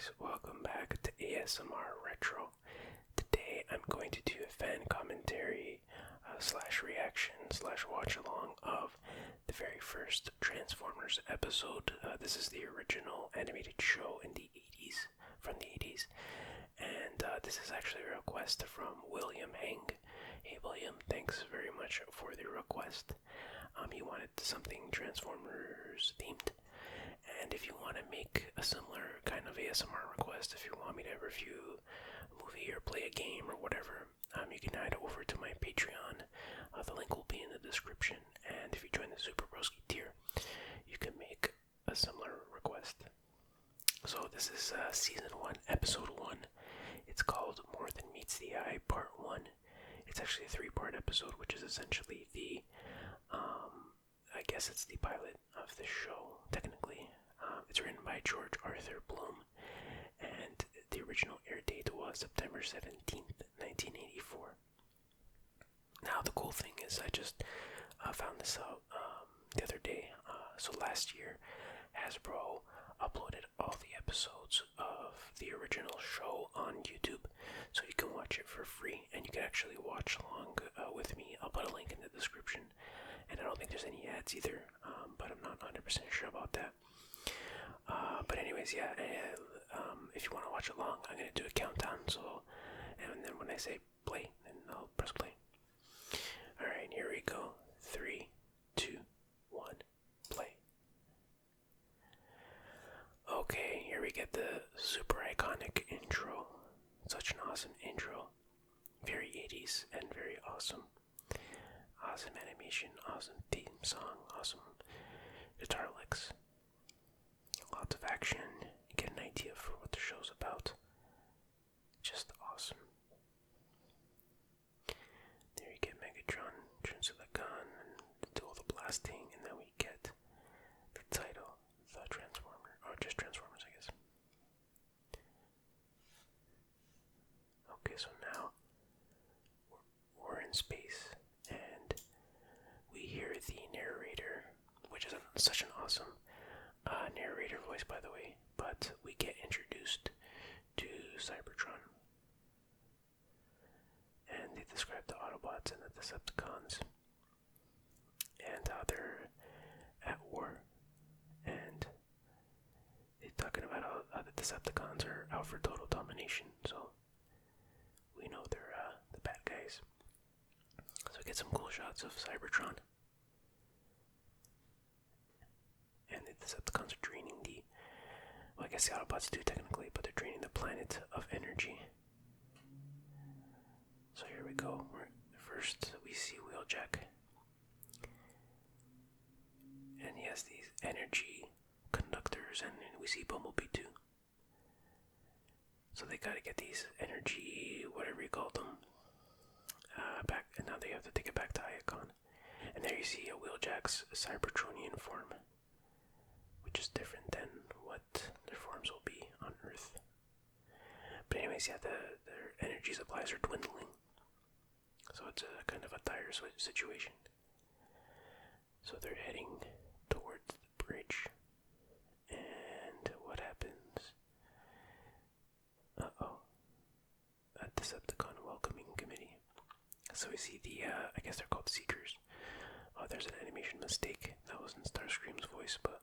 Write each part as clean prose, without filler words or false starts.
guys, welcome back to ASMR Retro. Today I'm going to do a fan commentary slash reaction slash watch along of the very first Transformers episode. This is the original animated show in the 80s, from the 80s. And this is actually a request from William Heng. Hey William, thanks very much for the request. He wanted something Transformers themed. And if you want to make a similar kind of ASMR request, if you want me to review a movie or play a game or whatever, you can head over to my Patreon. The link will be in the description. And if you join the Super Broski tier, you can make a similar request. So this is Season 1, Episode 1. It's called More Than Meets the Eye, Part 1. It's actually a 3-part episode, which is essentially the, I guess it's the pilot of the show, technically. It's written by George Arthur Bloom, and the original air date was September 17th, 1984. Now, the cool thing is I just found this out the other day. So last year, Hasbro uploaded all the episodes of the original show on YouTube, so you can watch it for free, and you can actually watch along with me. I'll put a link in the description, and I don't think there's any ads either, but I'm not 100% sure about that. But anyways, yeah, if you want to watch along, I'm going to do a countdown, and then when I say play, then I'll press play. Alright, here we go. 3, 2, 1, play. Okay, here we get the super iconic intro. Such an awesome intro. Very 80s and very awesome. Awesome animation, awesome theme song, awesome guitar licks. Lots of action. You get an idea for what the show's about. Just awesome. There you get Megatron turns to the gun and do all the blasting, and then we get the title, The Transformer, or just Transformers, I guess. Okay, so now we're in space, and we hear the narrator, which is such an awesome narrator voice, by the way, but we get introduced to Cybertron, and they describe the Autobots and the Decepticons, and how they're at war, and they're talking about how the Decepticons are out for total domination, so we know they're the bad guys. So we get some cool shots of Cybertron. And the Decepticons are draining I guess the Autobots do technically, but they're draining the planet of energy. So here we go. First we see Wheeljack. And he has these energy conductors, and we see Bumblebee too. So they gotta get these energy, whatever you call them, back, and now they have to take it back to Iacon. And there you see Wheeljack's Cybertronian form, which is different than what their forms will be on Earth. But anyways, yeah, their energy supplies are dwindling. So it's a kind of a dire situation. So they're heading towards the bridge. And what happens? A Decepticon welcoming committee. So we see I guess they're called Seekers. Oh, there's an animation mistake. That was in Starscream's voice, but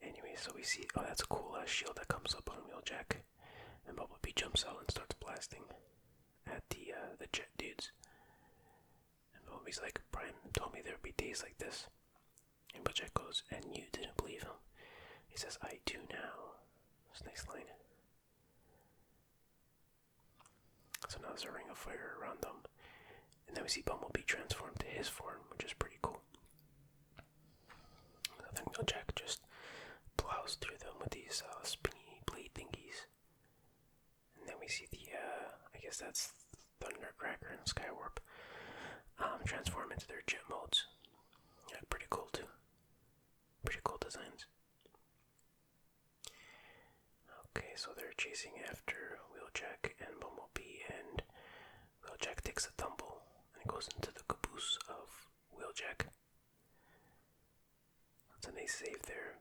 anyway, so we see, that's a cool shield that comes up on Wheeljack, and Bumblebee jumps out and starts blasting at the jet dudes. And Bumblebee's like, Brian told me there would be days like this. And Wheeljack goes, and you didn't believe him? He says, I do now. That's a nice line. So now there's a ring of fire around them. And then we see Bumblebee transform to his form, which is pretty cool. And then Wheeljack just plows through them with these spinny blade thingies. And then we see I guess that's Thundercracker and Skywarp, transform into their jet modes. Yeah, pretty cool too. Pretty cool designs. Okay, so they're chasing after Wheeljack and Bumblebee, and Wheeljack takes a tumble and goes into the caboose of Wheeljack. So they save their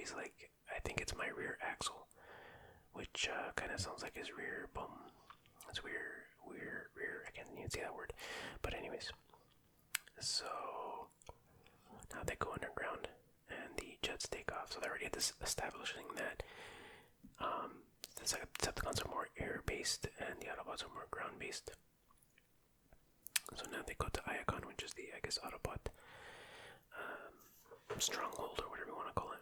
he's like, I think it's my rear axle, which kind of sounds like his rear bum. It's rear. I can't even say that word. But anyways, so now they go underground and the jets take off. So they're already establishing that the Decepticons are more air-based and the Autobots are more ground-based. So now they go to Iacon, which is the, I guess, Autobot stronghold or whatever you want to call it.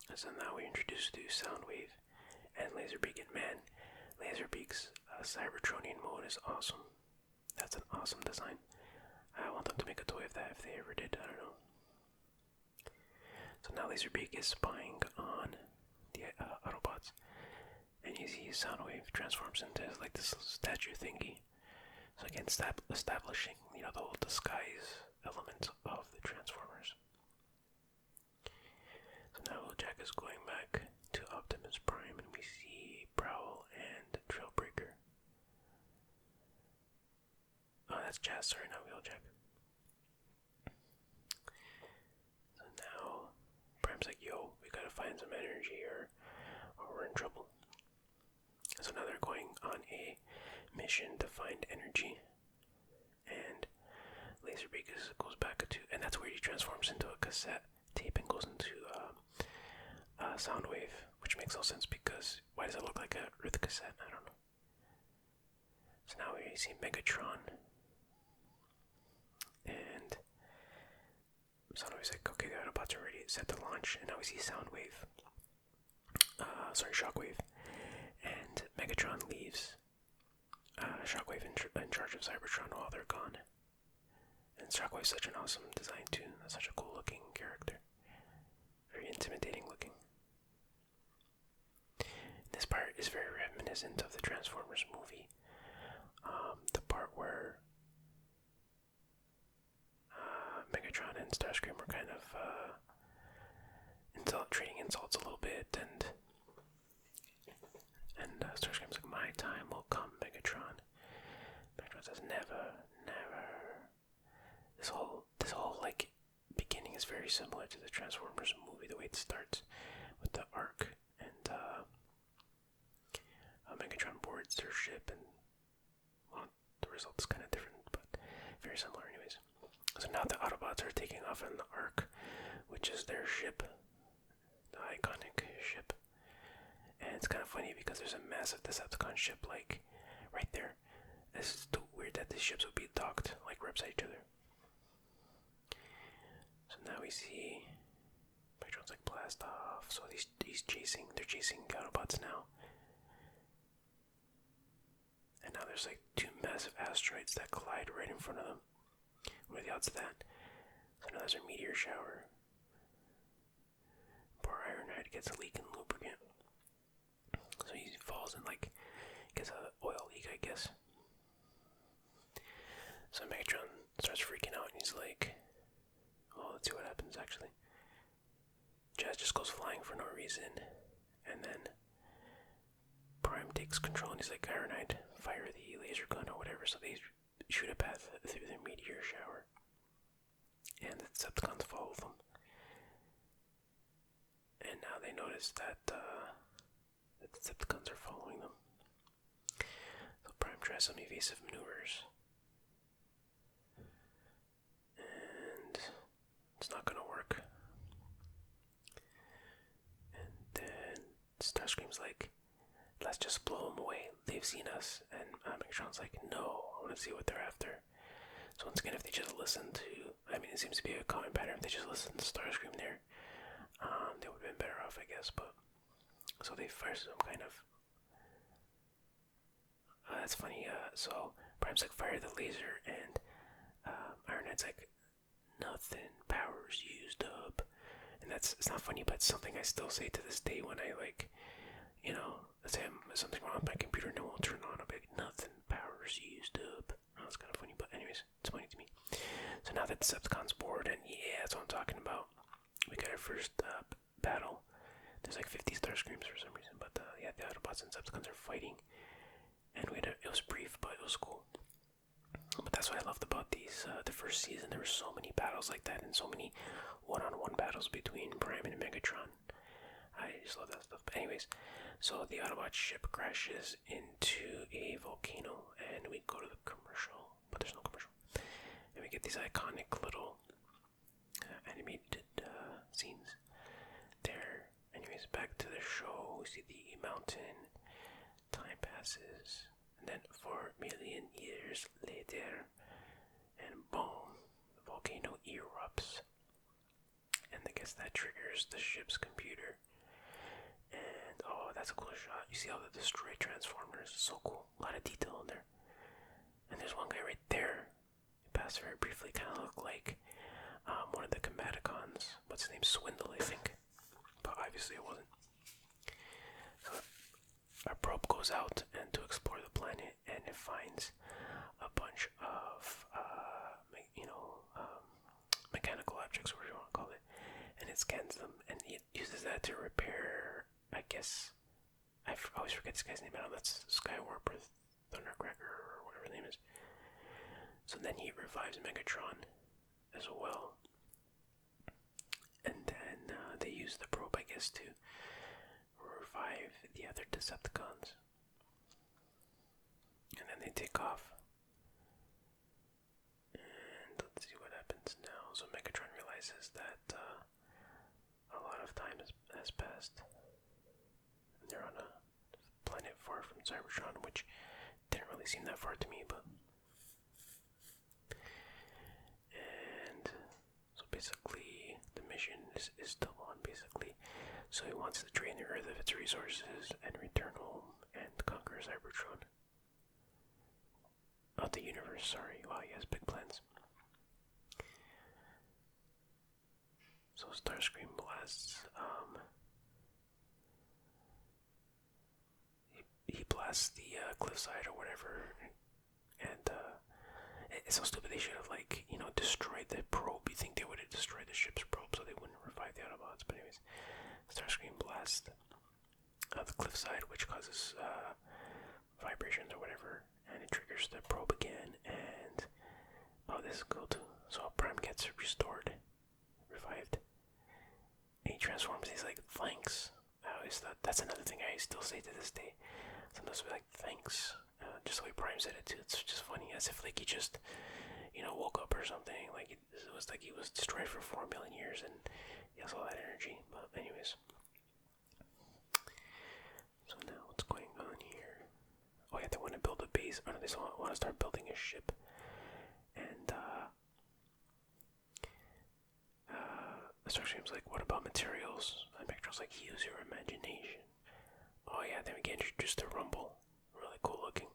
And so now we're introduced to Soundwave and Laserbeak. And man, Laserbeak's Cybertronian mode is awesome. That's an awesome design. I want them to make a toy of that if they ever did. I don't know. So now Laserbeak is spying on the Autobots, and you see Soundwave transforms into like this statue thingy. So again, establishing the whole disguise element of the Transformers. So now Jack is going back to Optimus Prime, and we see Prowl and Trailbreaker. Oh, that's Jazz. Sorry, not Wheeljack. So now Prime's like, yo, we gotta find some energy or we're in trouble. So now they're going on a mission to find energy. And Laserbeak goes back to, and that's where he transforms into a cassette tape and goes into Soundwave, which makes no sense because why does it look like a Earth cassette? I don't know. So now we see Megatron. And Soundwave's like, okay, the Autobots are ready, set to launch, and now we see Soundwave. Shockwave. And Megatron leaves Shockwave in charge of Cybertron while they're gone. And Shockwave's such an awesome design too. That's such a cool looking character. Very intimidating looking. This part is very reminiscent of the Transformers movie. The part where Megatron and Starscream were kind of trading insults a little bit, and Starscream's like, my time will come, Megatron. Megatron says, never, never. This whole like beginning is very similar to the Transformers movie, the way it starts with the arc, and Megatron boards their ship, and well, the result's kind of different, but very similar anyways. So now the Autobots are taking off in the Ark, which is their ship, the iconic ship. And it's kind of funny because there's a massive Decepticon ship, like, right there. This is too weird that these ships would be docked, like, right beside each other. So now we see Megatron's like, blast off. So they're chasing Autobots now. And now there's like two massive asteroids that collide right in front of them. What are the odds of that? So now there's a meteor shower. Poor Ironhide gets a leak in lubricant. So he falls and like gets an oil leak, I guess. So Megatron starts freaking out and he's like, oh, let's see what happens actually. Jazz just goes flying for no reason. And then Prime takes control and he's like, Ironhide, fire the laser gun or whatever. So they shoot a path through the meteor shower. And the Decepticons follow them. And now they notice that the Decepticons are following them. So Prime tries some evasive maneuvers. And it's not gonna work. And then Starscream's like, let's just blow them away. They've seen us. And Megatron's like, no, I want to see what they're after. So once again, if they just listen to, it seems to be a common pattern. If they just listen to Starscream there, they would have been better off, I guess. But so they fire some kind of. That's funny. So Prime's like, fire the laser, and Ironhead's like, nothing, power's used up. And it's not funny, but it's something I still say to this day when I let's say something wrong with my computer and it won't turn on. I'll be like, nothing, power's used up. Oh, that's kind of funny, but anyways, it's funny to me. So now that Decepticon's bored, and yeah, that's what I'm talking about. We got our first battle. There's like 50 Starscreams for some reason, but the Autobots and Decepticons are fighting. And it was brief, but it was cool. But that's what I loved about these. The first season, there were so many battles like that, and so many one-on-one battles between Prime and Megatron. I just love that stuff. But anyways, so the Autobot ship crashes into a volcano, and we go to the commercial, but there's no commercial. And we get these iconic little animated scenes there. Anyways, back to the show. We see the mountain. Time passes, and then 4 million years later, and boom, the volcano erupts. And I guess that triggers the ship's computer. And oh, that's a cool shot. You see all the destroyed transformers. So cool. A lot of detail in there. And there's one guy right there. He passed very briefly. Kind of looked like one of the Combaticons. What's his name? Swindle, I think. But obviously it wasn't. So our probe goes out and to explore the planet, and it finds a bunch of mechanical objects, whatever you want to call it, and it scans them, and it uses that to repair, I guess, I always forget this guy's name. I don't know, that's Skywarp or Thundercracker or whatever his name is. So then he revives Megatron as well, and then they use the probe, I guess, to revive the other Decepticons, and then they take off. And let's see what happens now. So Megatron realizes that a lot of time has passed, and they're on a planet far from Cybertron, which didn't really seem that far to me, but. And so basically, the mission is still on, basically. So he wants to drain the Earth of its resources and return home and conquer Cybertron. Oh, the universe, sorry. Wow, he has big plans. So Starscream blasts, he blasts the cliffside or whatever, and it's so stupid. They should have, destroyed the probe. You think they would have destroyed the ship's probe so they wouldn't revive the Autobots, but anyways, Starscream blasts the cliffside, which causes vibrations or whatever, and it triggers the probe again, and oh, this is cool too. So Prime gets restored, revived, and he transforms. He's like, thanks. I always thought that's another thing I still say to this day. Sometimes I'll be like, thanks. Just the way Prime said it too. It's just funny, as if like he just, woke up or something. Like it was like he was destroyed for 4 million years and he has all that energy. But anyways, so now what's going on here? Oh yeah, they want to build a base. Oh no, they want to start building a ship. And Starscream's like, what about materials? And Megatron's like, use your imagination. Oh yeah, then we get introduced to Rumble. Really cool looking.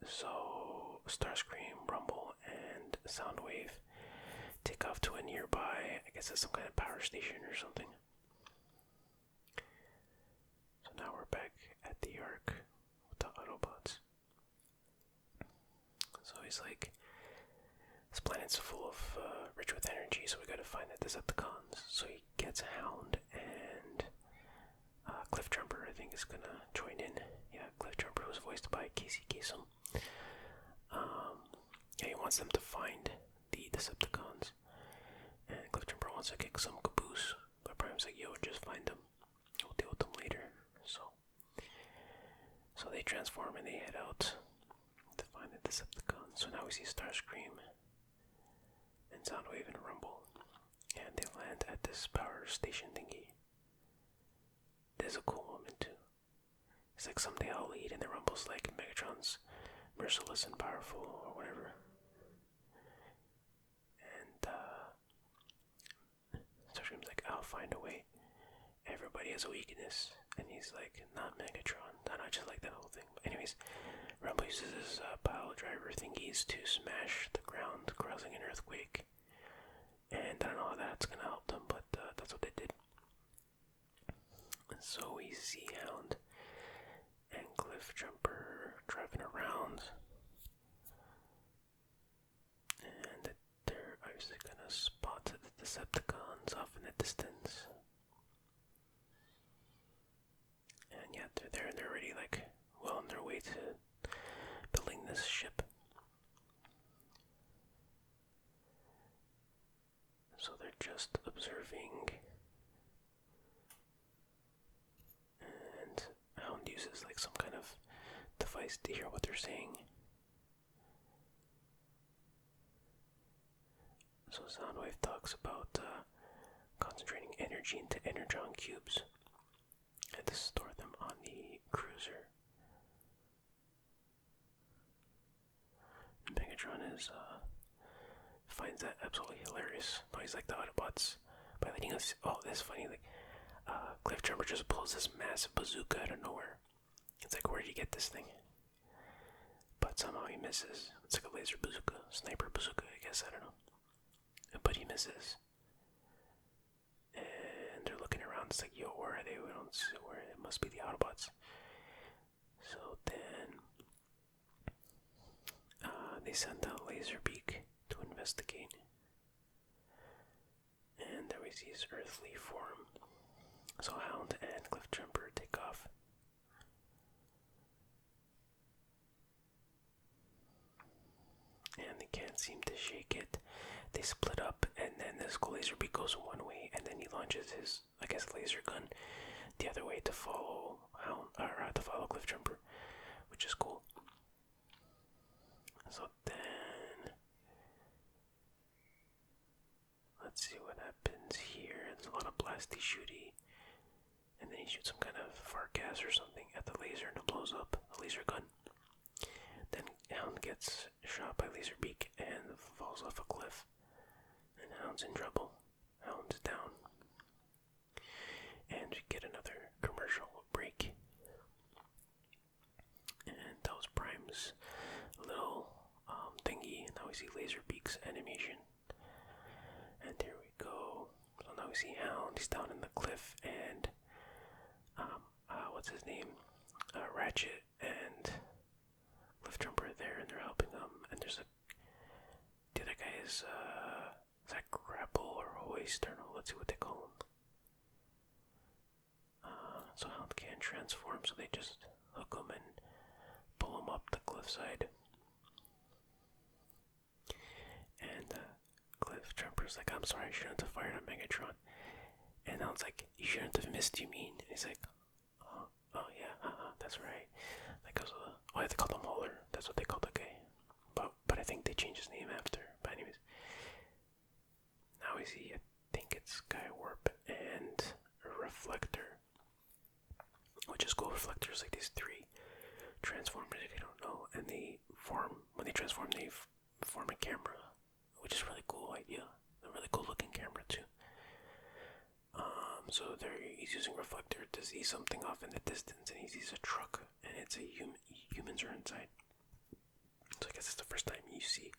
So Starscream, Rumble, and Soundwave take off to a nearby, I guess it's some kind of power station or something. So now we're back at the Ark with the Autobots. So he's like, this planet's full of rich with energy, so we gotta find the Decepticons. So he gets Hound, and Cliffjumper, I think, is gonna join in. Yeah, Cliffjumper was voiced by Casey Kasem. Yeah, he wants them to find the Decepticons, and Cliffjumper wants to kick some caboose, but Prime's like, yo, just find them. We'll deal with them later. So they transform and they head out to find the Decepticons. So now we see Starscream and Soundwave and Rumble, and they land at this power station thingy. There's a cool moment too. It's like, someday I'll lead, and the Rumble's like, Megatron's merciless and powerful or whatever. And Starscream's like, I'll find a way. Everybody has a weakness. And he's like, not Megatron. I just like that whole thing. But anyways, Rumble uses his pile driver thingies to smash the ground, causing an earthquake. And I don't know how that's gonna help them, but that's what they did. And so we see Hound and Cliffjumper driving around, and they're obviously gonna spot the Decepticons off in the distance. And yeah, they're there and they're already well on their way to building this ship. So they're just observing nice to hear what they're saying. So Soundwave talks about concentrating energy into energon cubes and to store them on the cruiser. Megatron finds that absolutely hilarious. No, he's like the Autobots by letting us. Oh, that's funny. Like, Cliffjumper just pulls this massive bazooka out of nowhere. It's like, where did you get this thing? But somehow he misses. It's like a laser bazooka, sniper bazooka, I guess. I don't know. But he misses. And they're looking around. It's like, yo, where are they? We don't see where. It must be the Autobots. So then they send out Laserbeak to investigate. And there we see his earthly form. So Hound and Cliffjumper take off. And they can't seem to shake it. They split up, and then this Laserbeak goes one way, and then he launches his, I guess, laser gun the other way to follow Hound, or to follow Cliffjumper, which is cool. So then, let's see what happens here. There's a lot of blasty shooty, and then he shoots some kind of fart gas or something at the laser, and it blows up the laser gun. Then Hound gets shot by Laserbeak and falls off a cliff. And Hound's in trouble. Hound's down. And we get another commercial break. And that was Prime's little thingy. Now we see Laserbeak's animation. And there we go. So now we see Hound. He's down in the cliff. And what's his name? Ratchet and Cliffjumper are there, and they're helping him. And there's the other guy is that grapple or hoist, or no, let's see what they call him. So Hound can't transform, so they just hook him and pull him up the cliffside. And Cliffjumper's like, I'm sorry, I shouldn't have fired on Megatron. And Hound's like, you shouldn't have missed, you mean? And he's like, oh yeah, that's right. That goes with oh, they called him Hauler. That's what they called the guy. But I think they changed his name after. But anyways, now we see, I think it's Skywarp and a Reflector, which is cool. Reflectors like these three transformers, if you don't know, and they form, when they transform, they form a camera, which is a really cool idea. A really cool looking camera too. So he's using Reflector to see something off in the distance, and he sees a truck, and it's a humans are inside. So I guess it's the first time you see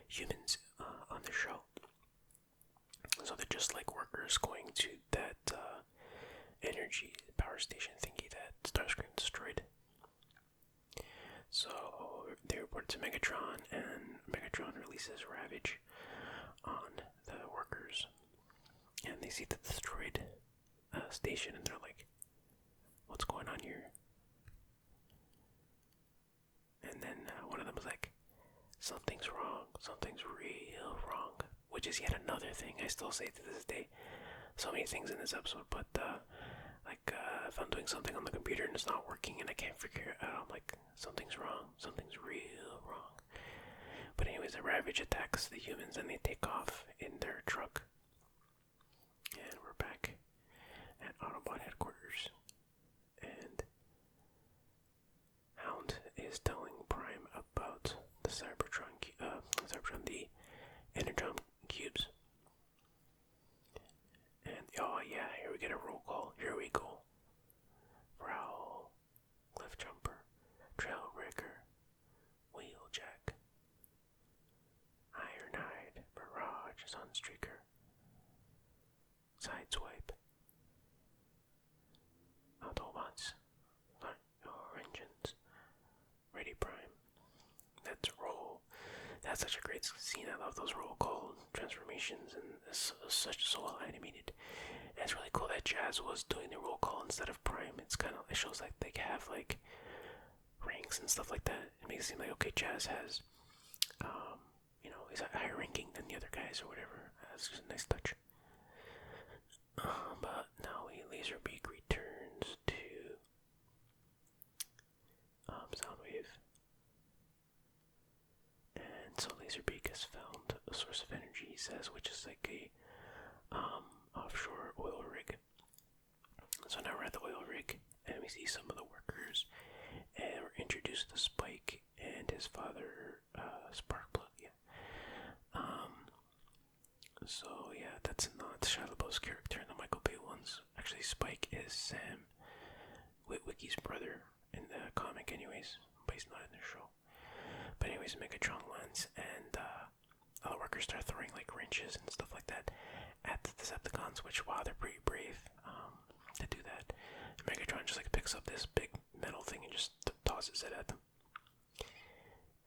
humans on the show. So they're just like workers going to that energy power station thingy that Starscream destroyed. So they report to Megatron, and Megatron releases Ravage on the workers. And they see the destroyed station, and they're like, what's going on here? And then one of them was like, something's wrong, something's real wrong. Which is yet another thing I still say to this day. So many things in this episode, but if I'm doing something on the computer and it's not working and I can't figure it out, I'm like, something's wrong, something's real wrong. But anyways, the Ravage attacks the humans and they take off in their truck. And we're back at Autobot headquarters. And Hound is telling Prime about the Cybertron, the energon cubes. And oh yeah, here we get a roll call. Here we go. Prowl, Cliffjumper, Trailbreaker, Wheeljack, Ironhide, Barrage, Sunstreaker, Sideswipe, Autobots, Start Your Engines, Ready Prime. That's roll. That's such a great scene. I love those roll call transformations, and it's so well animated. And it's really cool that Jazz was doing the roll call instead of Prime. It shows like they have like ranks and stuff like that. It makes it seem like, okay, Jazz has, he's a higher ranking than the other guys or whatever. That's just a nice touch. But now Laserbeak returns to Soundwave, source of energy, he says, which is like a offshore oil rig. So now we're at the oil rig, and we see some of the workers, and we're introduced to Spike and his father, Sparkplug. So yeah, that's not Shia LaBeouf's character in the Michael Bay ones. Actually, Spike is Sam Witwicky's brother in the comic, anyways, but he's not in the show. But anyways, Megatron lands, and all the workers start throwing like wrenches and stuff like that at the Decepticons, which, wow, they're pretty brave to do that. And Megatron just like picks up this big metal thing and just tosses it at them.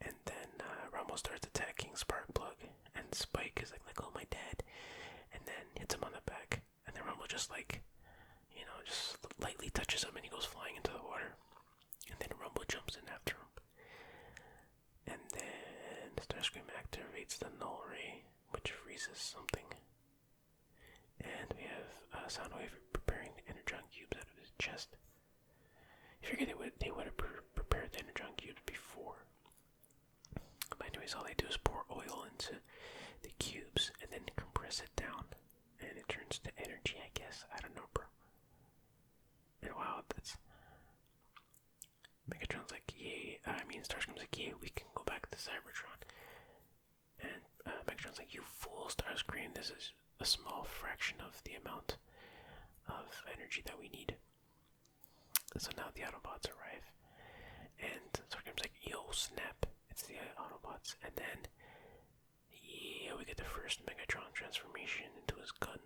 And then Rumble starts attacking Sparkplug, and Spike is like, let go of my dad, and then hits him on the back, and then Rumble just like, just lightly touches him, and he goes flying into the water, and then Rumble jumps in after him. And then Starscream activates the null ray, which freezes something. And we have Soundwave preparing the Energon cubes out of his chest. I figured they would have prepared the Energon cubes before. But anyways, all they do is pour oil into the cubes and then compress it down, and it turns to energy, I guess. I don't know, bro. And wow, that's... Megatron's like, yay. Starscream's like, yay, we can go back to Cybertron. And Megatron's like, you fool, Starscream, this is a small fraction of the amount of energy that we need. So now the Autobots arrive, and Starscream's like, yo, snap, it's the Autobots. And then, yeah, we get the first Megatron transformation into his gun,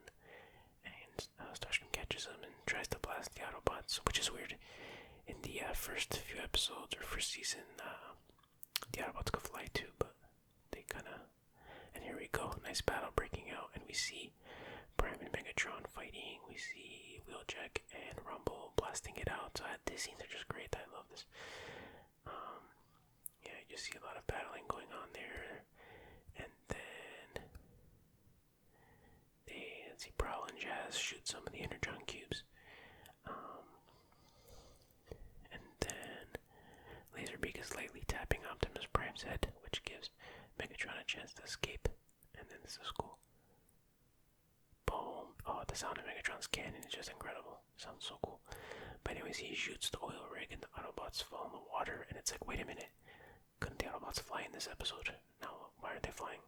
and Starscream catches him and tries to blast the Autobots, which is weird. In the first few episodes, or first season, the Autobots could fly too, but they kinda... And here we go, nice battle breaking out, and we see Prime and Megatron fighting, we see Wheeljack and Rumble blasting it out. So these scenes are just great, I love this. Yeah, you just see a lot of battling going on there, and then let's see, Prowl and Jazz shoot some of the Energon cubes. And then Laserbeak is lightly tapping Optimus Prime's head, which gives Megatron a chance to escape. And then this is cool. Boom. Oh, the sound of Megatron's cannon is just incredible. Sounds so cool. But anyways, he shoots the oil rig and the Autobots fall in the water, and it's like, wait a minute. Couldn't the Autobots fly in this episode? Now, why aren't they flying?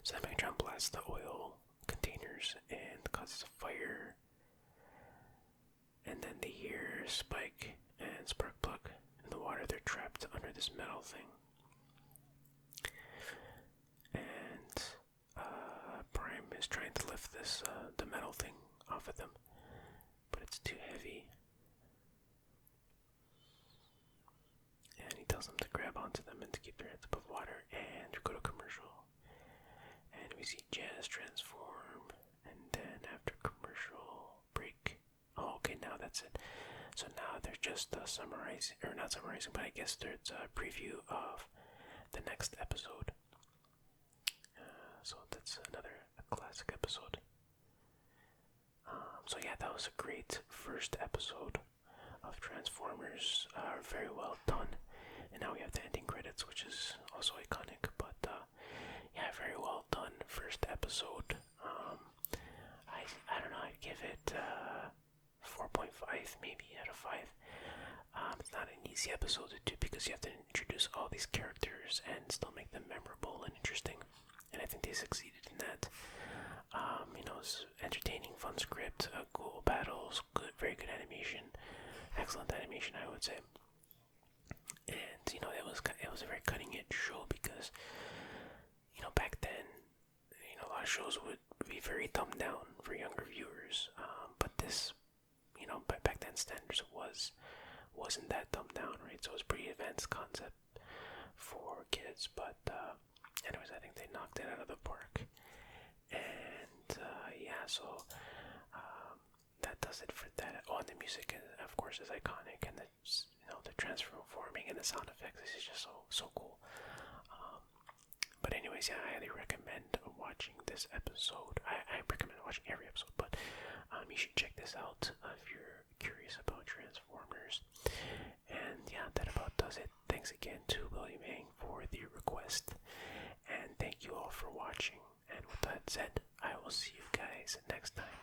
So then Megatron blasts the oil containers and causes a fire. And then they hear Spike and Sparkplug in the water. They're trapped under this metal thing. And Prime is trying to lift this the metal thing off of them, but it's too heavy. And he tells them to grab onto them and to keep their heads above water. And we go to commercial, and we see Jazz transform. And then after commercial break, oh, okay, now that's it. So now they're just summarizing, or not summarizing, but I guess there's a preview of the next episode. So that's another classic episode. So yeah, that was a great first episode of Transformers. Very well done. And now we have the ending credits, which is also iconic. But yeah, very well done first episode. I don't know, I'd give it 4.5 maybe out of 5. It's not an easy episode to do because you have to introduce all these characters and still make them memorable and interesting. And I think they succeeded in that. It's entertaining, fun script, cool battles, very good animation, excellent animation, I would say. And it was a very cutting edge show because back then a lot of shows would be very dumbed down for younger viewers. But this back then standards wasn't that dumbed down, right? So it was pretty advanced concept for kids, but anyways, I think they knocked it out of the park. And yeah, so that does it for that. Oh, and the music, of course, is iconic, and the transforming and the sound effects is just so cool. But anyways, yeah, I highly recommend watching this episode. I recommend watching every episode, but you should check this out if you're curious about Transformers. And yeah, that about does it. Thanks again to William Hang for the request, and thank you said, I will see you guys next time.